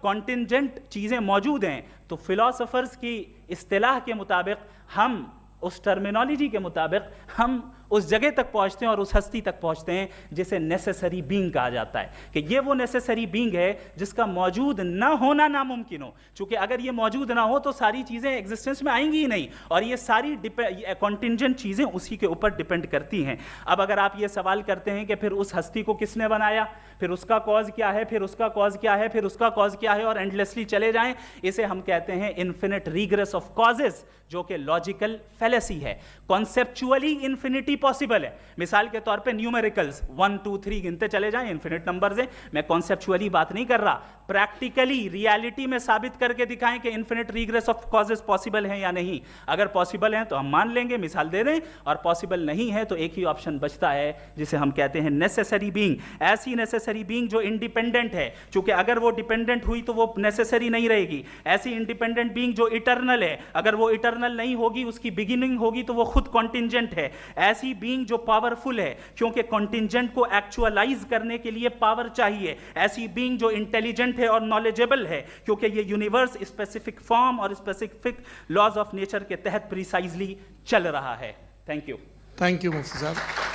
Contingent चीज़ें मौजूद हैं, तो फिलोसोफर्स की इस्तिलाह के मुताबिक, हम उस टर्मिनोलॉजी के मुताबिक हम उस जगह तक पहुंचते हैं और उस हस्ती तक पहुंचते हैं जिसे नेसेसरी बीइंग कहा जाता है, कि ये वो नेसेसरी बीइंग है जिसका मौजूद ना होना नामुमकिन हो। क्योंकि अगर ये मौजूद ना हो तो सारी चीज़ें एग्जिस्टेंस में आएंगी ही नहीं, और ये सारी कॉन्टिंजेंट चीज़ें उसी के ऊपर डिपेंड करती हैं। अब अगर आप ये सवाल करते हैं कि फिर उस हस्ती को किसने बनाया, फिर उसका कॉज क्या है, फिर उसका कॉज क्या है, फिर उसका कॉज क्या है, और एंडलेसली चले जाएं, इसे हम कहते हैं इन्फिनिट रीग्रेस ऑफ कॉजेस, जो कि लॉजिकल फैलेसी है। कॉन्सेप्चुअली इन्फिनिटी पॉसिबल है। मिसाल के तौर पे न्यूमेरिकल्स 1 2 3 गिनते चले जाएं, इन्फिनिट नंबर्स हैं। मैं कॉन्सेप्चुअली बात नहीं कर रहा, प्रैक्टिकली रियलिटी में साबित करके दिखाएं कि infinite regress of causes possible है या नहीं। अगर पॉसिबल है तो हम मान लेंगे, मिसाल दे दें, और पॉसिबल नहीं है तो एक ही ऑप्शन बचता है जिसे हम कहते हैं नेसेसरी बीइंग। ऐसी नेसेसरी बीइंग जो इंडिपेंडेंट है, क्योंकि अगर वो डिपेंडेंट हुई तो वो नेसेसरी नहीं रहेगी। ऐसी इंडिपेंडेंट बीइंग जो इटर्नल है, अगर वो इटर्नल नहीं होगी, उसकी बिगिनिंग होगी, तो वो खुद कॉन्टिंजेंट है। ऐसी बीइंग जो पावरफुल है, क्योंकि कॉन्टिंजेंट को एक्चुअलाइज करने के लिए पावर चाहिए। ऐसी बीइंग जो इंटेलिजेंट है और नॉलेजेबल है, क्योंकि ये यूनिवर्स स्पेसिफिक फॉर्म और स्पेसिफिक लॉज ऑफ नेचर के तहत प्रिसाइजली चल रहा है। Thank you. थैंक यू मुफ्ती साहब।